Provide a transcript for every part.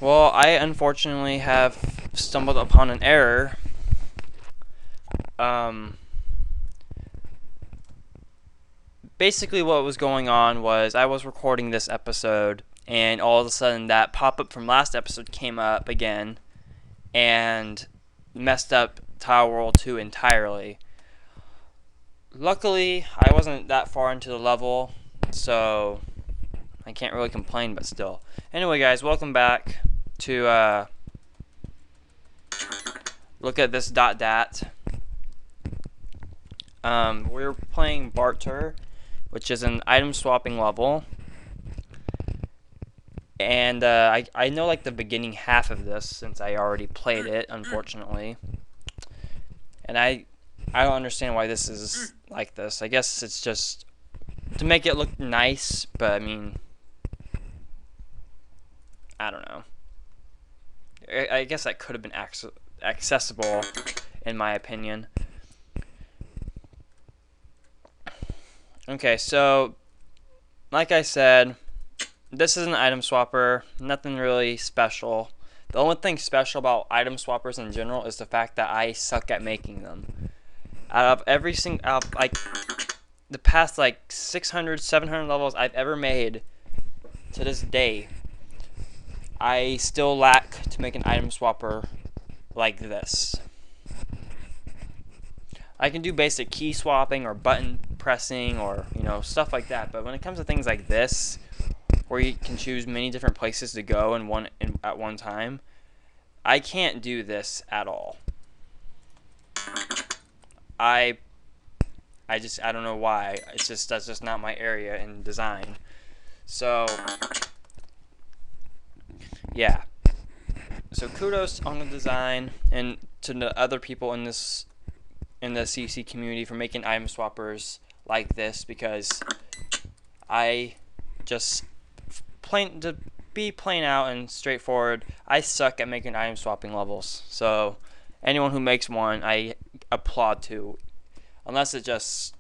Well, I unfortunately have stumbled upon an error. Um, Basically, what was going on was I was recording this episode, and all of a sudden, that pop up from last episode came up again and messed up Tile World 2 entirely. Luckily, I wasn't that far into the level, so I can't really complain, but still. Anyway, guys, welcome back to lookatthis.dat. We're playing Barter, which is an item swapping level. And I know like the beginning half of this since I already played it, unfortunately. And I don't understand why this is like this. I guess it's just to make it look nice, but I mean, I don't know. I guess that could have been accessible, in my opinion. Okay, so like I said, this is an item swapper. Nothing really special. The only thing special about item swappers in general is the fact that I suck at making them. Out of every single, like the past like 600, 700 levels I've ever made to this day, I still lack to make an item swapper like this. I can do basic key swapping or button pressing or, you know, stuff like that. But when it comes to things like this, where you can choose many different places to go at one time, I can't do this at all. I don't know why. That's just not my area in design. So yeah. So kudos on the design and to the other people in the CC community for making item swappers like this, because I just to be plain out and straightforward, I suck at making item swapping levels. So anyone who makes one, I applaud to, unless it just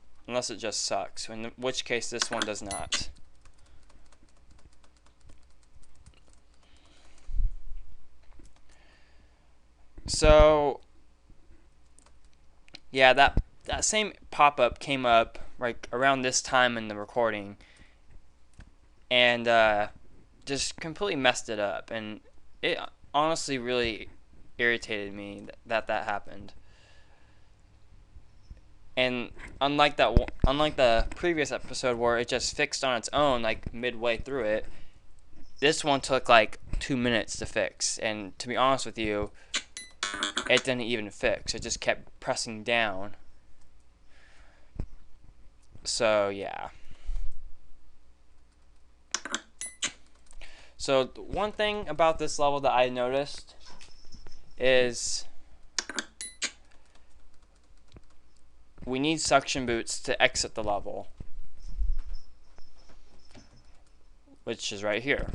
sucks, in which case this one does not. So yeah, that same pop-up came up right around this time in the recording, and just completely messed it up, and it honestly really irritated me that happened. And unlike the previous episode where it just fixed on its own like midway through it, this one took like 2 minutes to fix, and to be honest with you, it didn't even fix. It just kept pressing down. So yeah. So one thing about this level that I noticed is we need suction boots to exit the level, which is right here.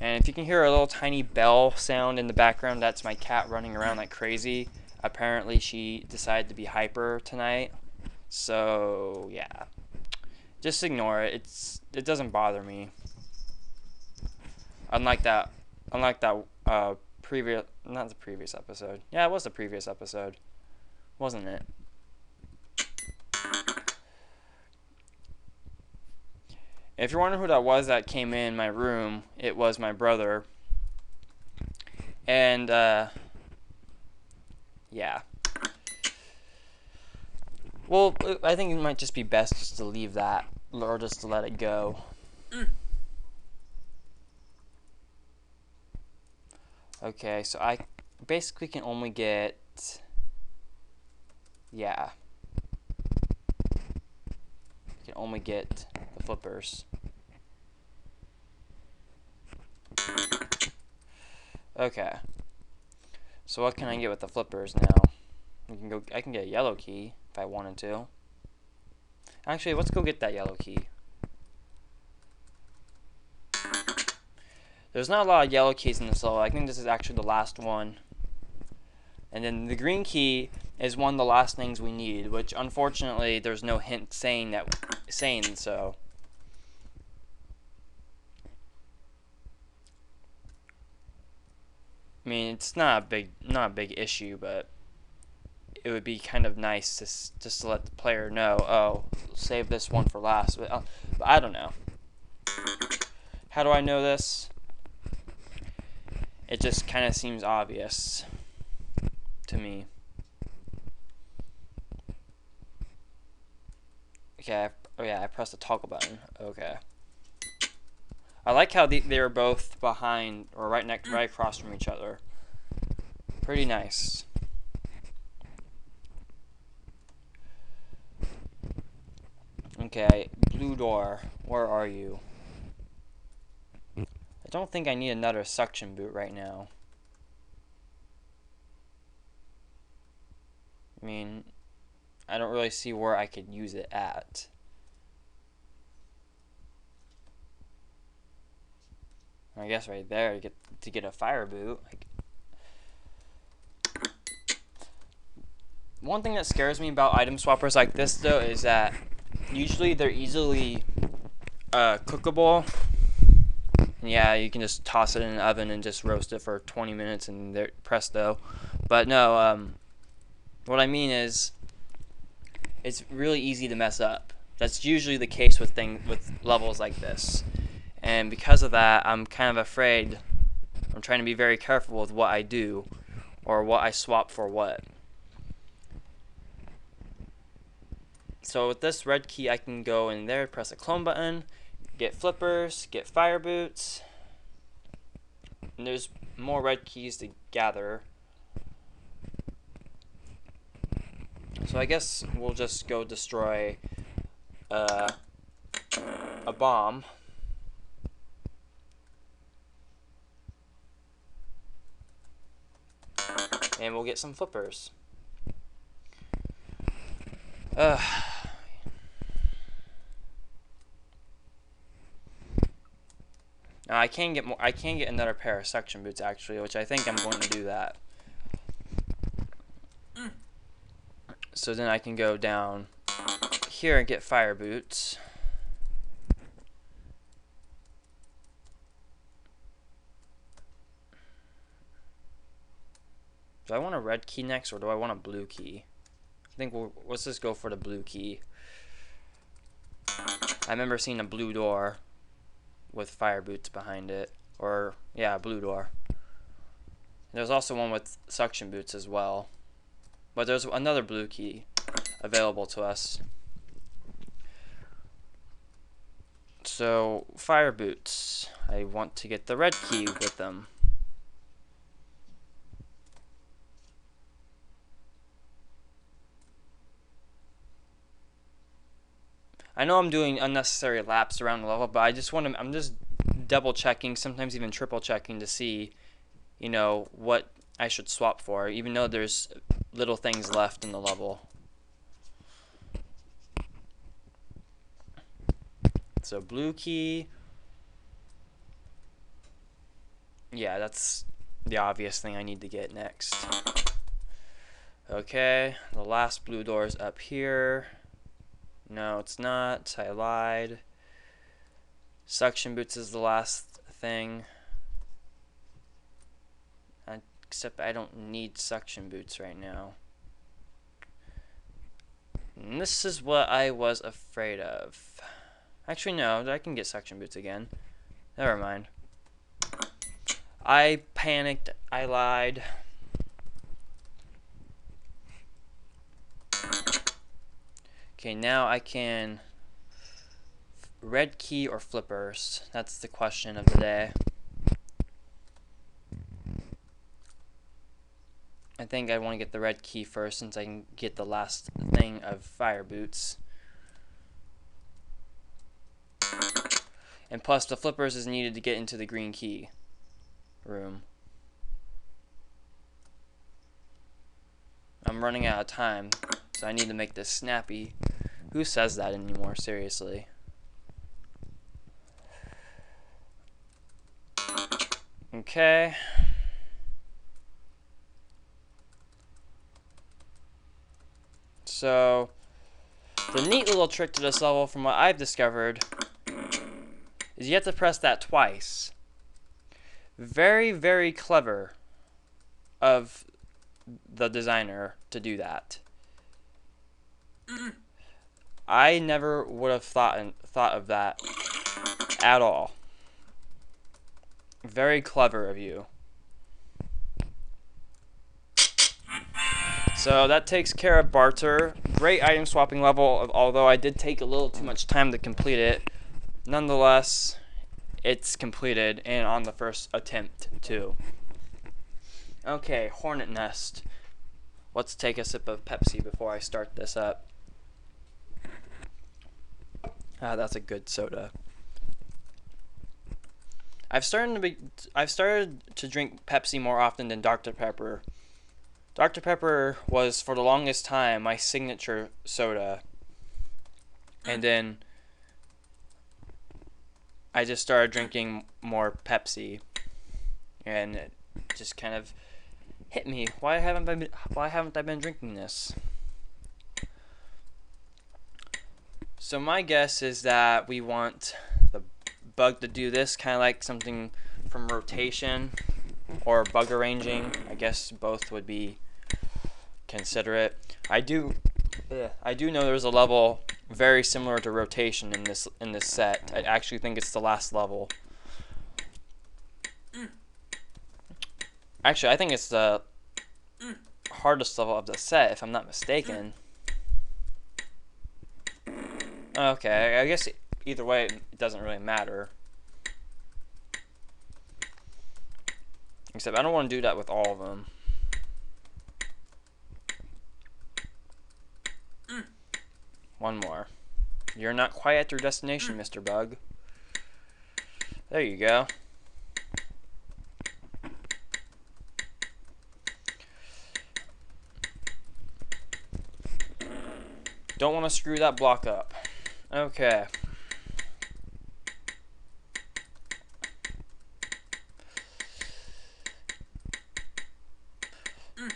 And if you can hear a little tiny bell sound in the background, that's my cat running around like crazy. Apparently she decided to be hyper tonight. So yeah, just ignore it. It doesn't bother me. Unlike that previous, not the previous episode. Yeah, it was the previous episode, wasn't it? If you're wondering who that was that came in my room, it was my brother. And yeah. Well, I think it might just be best just to leave that, or just to let it go. Okay, so I basically can only get, yeah, I can only get the flippers. Okay, so what can I get with the flippers now? I can get a yellow key if I wanted to. Actually, let's go get that yellow key. There's not a lot of yellow keys in this level. I think this is actually the last one. And then the green key is one of the last things we need, which unfortunately there's no hint saying so. mean, it's not a big issue, but it would be kind of nice to just to let the player know, oh, save this one for last. But I don't know. How do I know this? It just kind of seems obvious to me. Okay, oh yeah, I pressed the toggle button. Okay. I like how they were both behind, or right across from each other. Pretty nice. Okay, blue door, where are you? I don't think I need another suction boot right now. I mean, I don't really see where I could use it at. I guess right there to get a fire boot. One thing that scares me about item swappers like this, though, is that usually they're easily cookable. And yeah, you can just toss it in an oven and just roast it for 20 minutes and they're presto. But no, what I mean is, it's really easy to mess up. That's usually the case with levels like this. And because of that, I'm kind of afraid. I'm trying to be very careful with what I do, or what I swap for what. So with this red key, I can go in there, press a clone button, get flippers, get fire boots, and there's more red keys to gather. So I guess we'll just go destroy a bomb. And we'll get some flippers. Now I can get more. I can get another pair of suction boots actually, which I think I'm going to do that. So then I can go down here and get fire boots. Do I want a red key next, or do I want a blue key? I think let's just go for the blue key. I remember seeing a blue door with fire boots behind it. Or, yeah, blue door. There's also one with suction boots as well. But there's another blue key available to us. So, fire boots. I want to get the red key with them. I know I'm doing unnecessary laps around the level, but I'm just double checking, sometimes even triple checking to see, you know, what I should swap for, even though there's little things left in the level. So blue key. Yeah, that's the obvious thing I need to get next. Okay, the last blue door is up here. No, it's not. I lied. Suction boots is the last thing. Except I don't need suction boots right now. And this is what I was afraid of. Actually, no, I can get suction boots again. Never mind. I panicked. I lied. Okay, now I can red key or flippers. That's the question of the day. I think I want to get the red key first since I can get the last thing of fire boots. And plus the flippers is needed to get into the green key room. I'm running out of time, so I need to make this snappy. Who says that anymore, seriously? Okay. So, the neat little trick to this level, from what I've discovered, is you have to press that twice. Very, very clever. of the designer to do that. I never would have thought of that at all. Very clever of you. So that takes care of Barter. Great item swapping level, although I did take a little too much time to complete it. Nonetheless, it's completed, and on the first attempt too. Okay, Hornet Nest. Let's take a sip of Pepsi before I start this up. Ah, that's a good soda. I've started to drink Pepsi more often than Dr. Pepper. Dr. Pepper was, for the longest time, my signature soda. And then I just started drinking more Pepsi. And it just kind of hit me. Why haven't I been drinking this? So my guess is that we want the bug to do this, kind of like something from rotation or bug arranging. I guess both would be considerate. I do know there's a level very similar to rotation in this set. I actually think it's the last level. Actually, I think it's the hardest level of the set, if I'm not mistaken. Okay, I guess either way it doesn't really matter. Except I don't want to do that with all of them. One more. You're not quite at your destination, Mr. Bug. There you go. Don't want to screw that block up. Okay.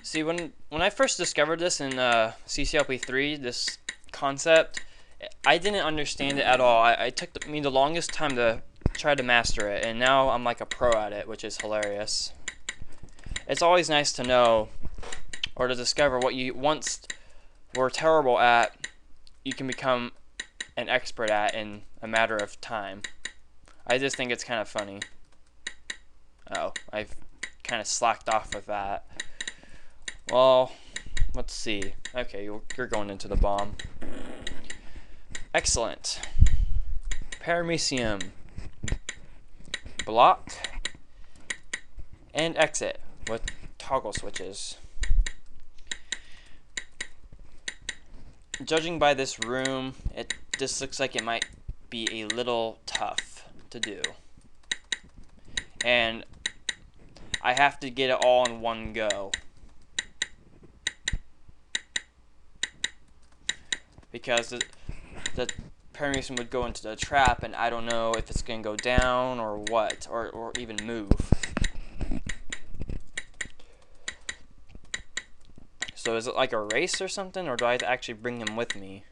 See, when I first discovered this in CCLP 3, this concept, I didn't understand it at all. It took me the longest time to try to master it, and now I'm like a pro at it, which is hilarious. It's always nice to know or to discover what you once were terrible at, you can become an expert at in a matter of time. I just think it's kind of funny. Oh, I've kind of slacked off with that. Well, let's see. Okay, you're going into the bomb. Excellent. Paramecium. Block. And exit with toggle switches. Judging by this room, this looks like it might be a little tough to do. And I have to get it all in one go. Because the paramecium would go into the trap, and I don't know if it's going to go down or what, or even move. So is it like a race or something, or do I have to actually bring him with me?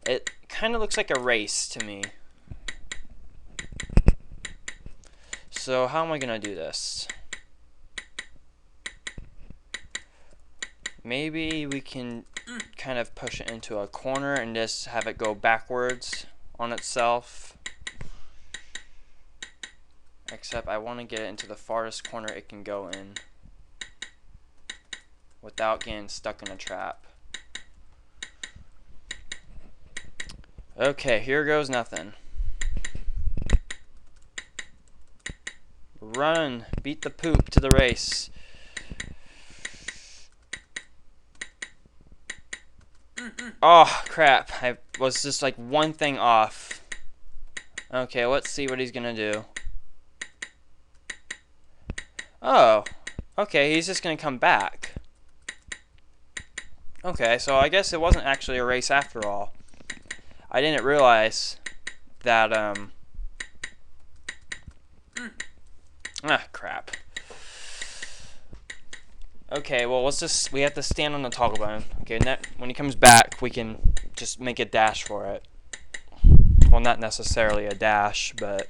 It kind of looks like a race to me. So how am I going to do this? Maybe we can kind of push it into a corner and just have it go backwards on itself. Except I want to get it into the farthest corner it can go in without getting stuck in a trap. Okay, here goes nothing. Run, beat the poop to the race. Oh, crap. I was just like one thing off. Okay, let's see what he's gonna do. Oh, okay, he's just gonna come back. Okay, so I guess it wasn't actually a race after all. I didn't realize that, crap. Okay, well, we have to stand on the toggle button. Okay, when he comes back, we can just make a dash for it. Well, not necessarily a dash, but...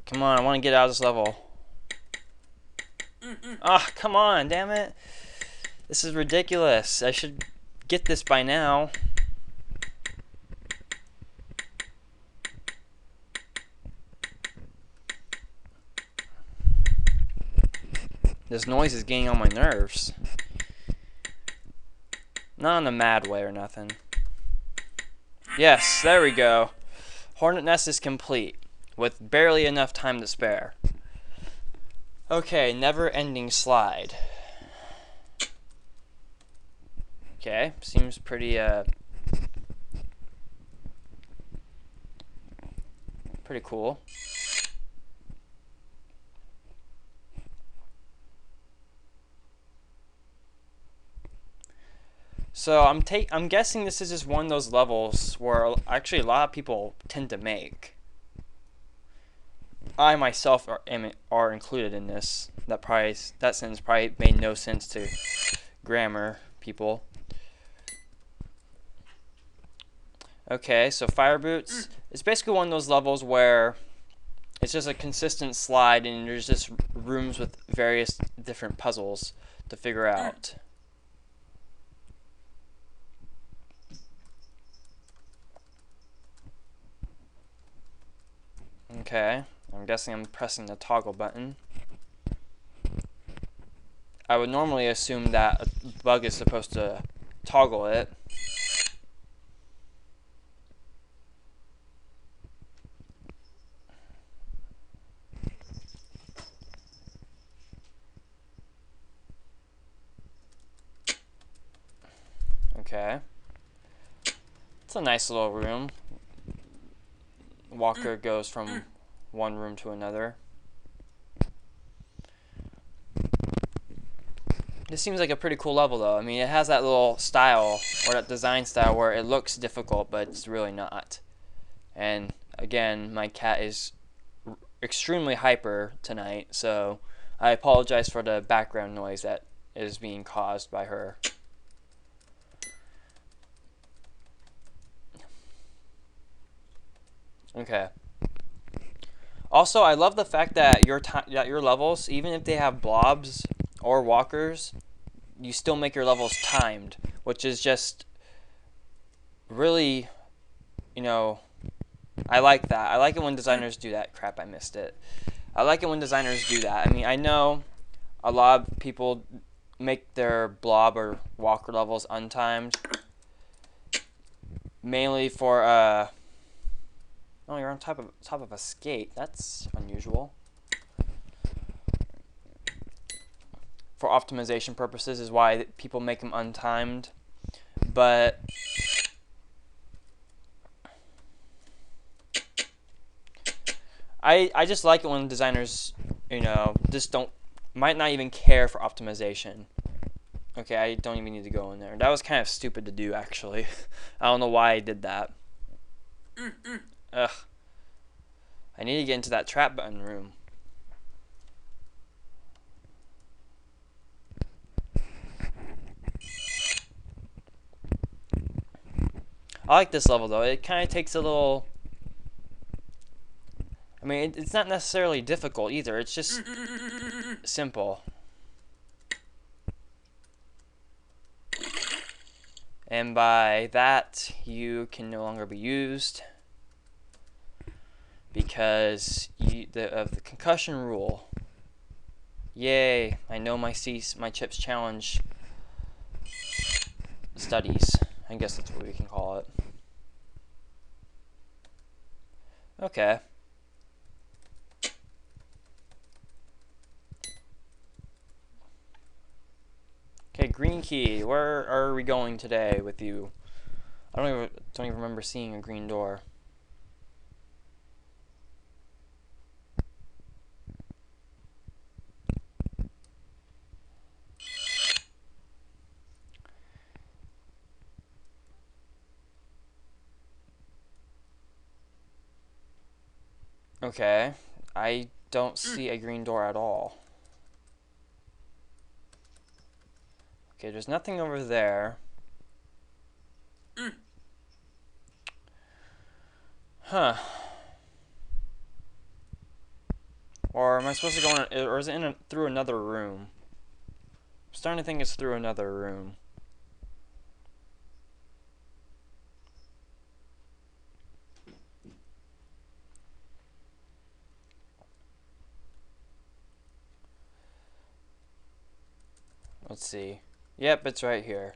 Come on, I want to get out of this level. Ah, come on, damn it. This is ridiculous. I should get this by now. This noise is getting on my nerves. Not in a mad way or nothing. Yes, there we go. Hornet Nest is complete, with barely enough time to spare. Okay, never-ending slide. Okay, seems pretty cool. So I'm guessing this is just one of those levels where actually a lot of people tend to make. I myself are included in this. That sentence probably made no sense to grammar people. Okay, so Fire Boots. It's basically one of those levels where it's just a consistent slide and there's just rooms with various different puzzles to figure out. Okay, I'm guessing I'm pressing the toggle button. I would normally assume that a bug is supposed to toggle it. Okay. It's a nice little room. Walker goes from one room to another. This seems like a pretty cool level though. I mean, it has that little style, or that design style, where it looks difficult, but it's really not. And again, my cat is extremely hyper tonight, so I apologize for the background noise that is being caused by her. Okay. Also, I love the fact that your levels, even if they have blobs or walkers, you still make your levels timed, which is just really, you know, I like that. I like it when designers do that. Crap, I missed it. I like it when designers do that. I mean, I know a lot of people make their blob or walker levels untimed, mainly for oh, you're on top of a skate. That's unusual. For optimization purposes is why people make them untimed. But I just like it when designers, you know, just might not even care for optimization. Okay, I don't even need to go in there. That was kind of stupid to do, actually. I don't know why I did that. Ugh. I need to get into that trap button room. I like this level, though. It kind of takes a little... I mean, it's not necessarily difficult, either. It's just simple. And by that, you can no longer be used because of the concussion rule. Yay! I know my CHIPS challenge studies. I guess that's what we can call it. Okay. Okay, green key. Where are we going today with you? I don't even remember seeing a green door. Okay, I don't see a green door at all. Okay, there's nothing over there. Huh. Or am I supposed to go in, or is it through another room? I'm starting to think it's through another room. Let's see. Yep, it's right here.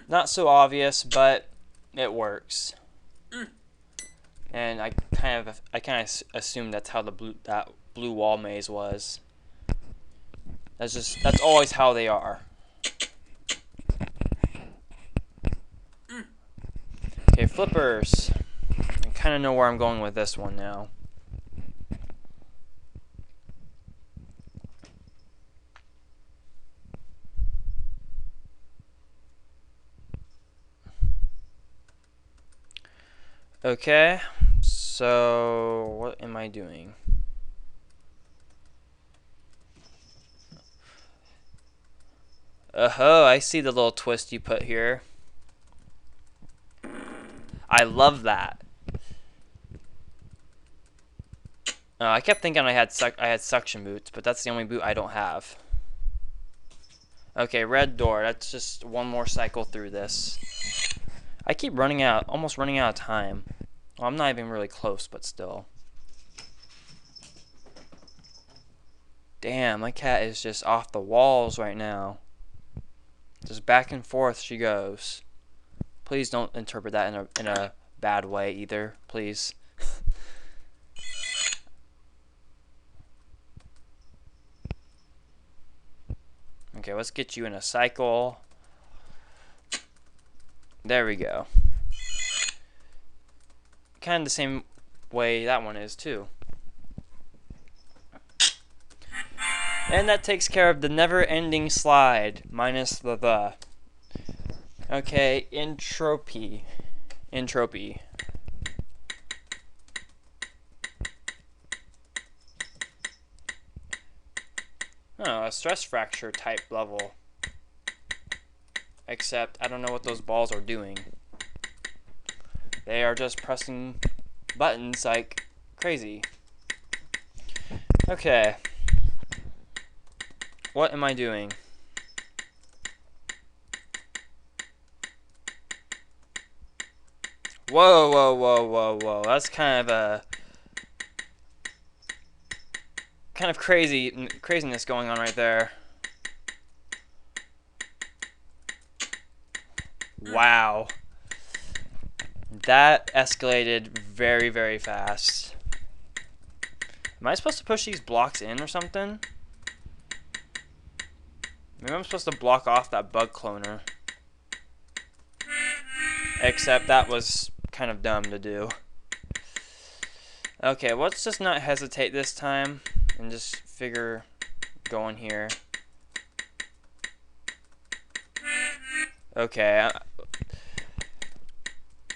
Not so obvious, but it works. And I kind of assumed that's how that blue wall maze was. That's always how they are. Okay, flippers. I kind of know where I'm going with this one now. Okay, so what am I doing? Oh, I see the little twist you put here. I love that. I kept thinking I had suction boots, but that's the only boot I don't have. Okay, red door. That's just one more cycle through this. I keep almost running out of time. Well, I'm not even really close, but still. Damn, my cat is just off the walls right now. Just back and forth she goes. Please don't interpret that in a bad way either, please. Okay, let's get you in a cycle. There we go. Kind of the same way that one is too. And that takes care of the never-ending slide, minus the. Okay, entropy. Entropy. Oh, a stress fracture type level. Except I don't know what those balls are doing. They are just pressing buttons like crazy. Okay. What am I doing? Whoa, whoa, whoa, whoa, whoa. That's kind of craziness going on right there. Wow. That escalated very, very fast. Am I supposed to push these blocks in or something? Maybe I'm supposed to block off that bug cloner. Except that was kind of dumb to do. Okay, let's just not hesitate this time and just figure going here. Okay.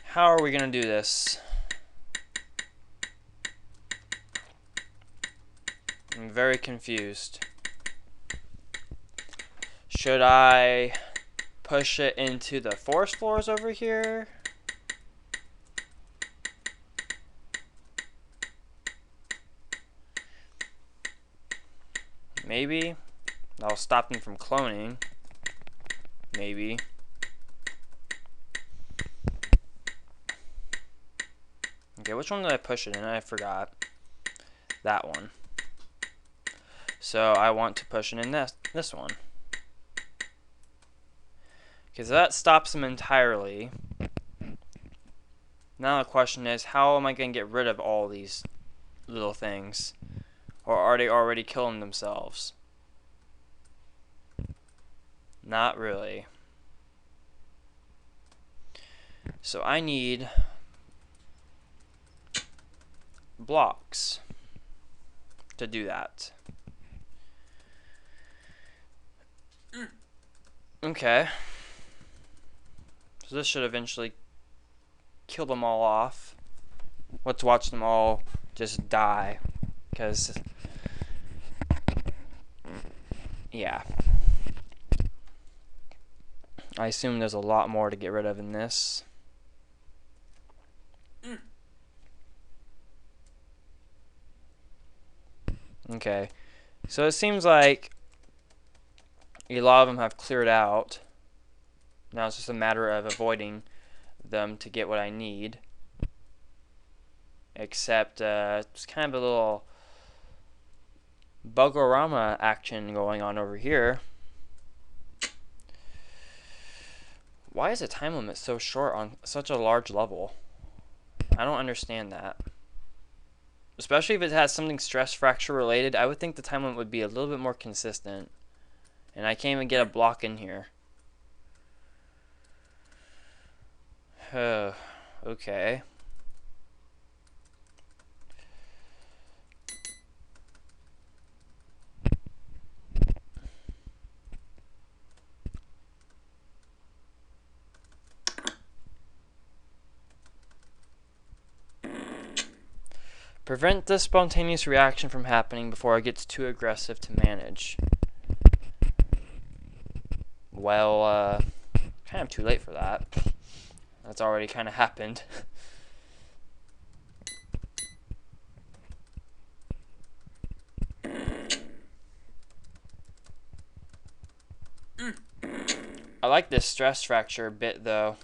How are we gonna do this? I'm very confused. Should I push it into the forest floors over here? Maybe. That'll stop them from cloning. Maybe. Okay, which one did I push it in? I forgot. That one. So I want to push it in this one. Because that stops them entirely. Now the question is, how am I going to get rid of all these little things? Or are they already killing themselves? Not really. So I need blocks to do that. Okay. So this should eventually kill them all off. Let's watch them all just die. Because, yeah. I assume there's a lot more to get rid of in this. Okay, so it seems like a lot of them have cleared out. Now it's just a matter of avoiding them to get what I need. Except it's kind of a little Bugorama action going on over here. Why is the time limit so short on such a large level? I don't understand that. Especially if it has something stress fracture related, I would think the time limit would be a little bit more consistent. And I can't even get a block in here. Okay. Prevent the spontaneous reaction from happening before it gets too aggressive to manage. Well, kind of too late for that. That's already kind of happened. I like this stress fracture bit though.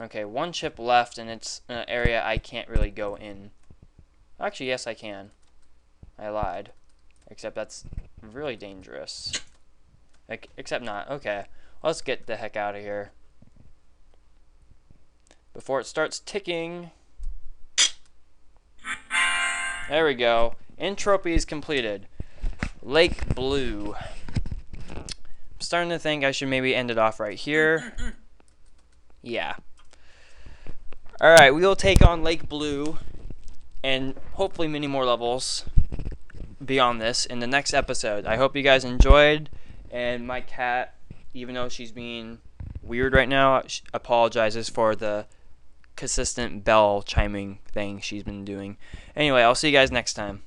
Okay, one chip left and it's an area I can't really go in. Actually, yes I can. I lied. Except that's really dangerous. Except not. Okay, let's get the heck out of here before it starts ticking. There we go. Entropy is completed. Lake Blue. I'm starting to think I should maybe end it off right here. Yeah. Alright, we will take on Lake Blue and hopefully many more levels beyond this in the next episode. I hope you guys enjoyed, and my cat, even though she's being weird right now, apologizes for the consistent bell chiming thing she's been doing. Anyway, I'll see you guys next time.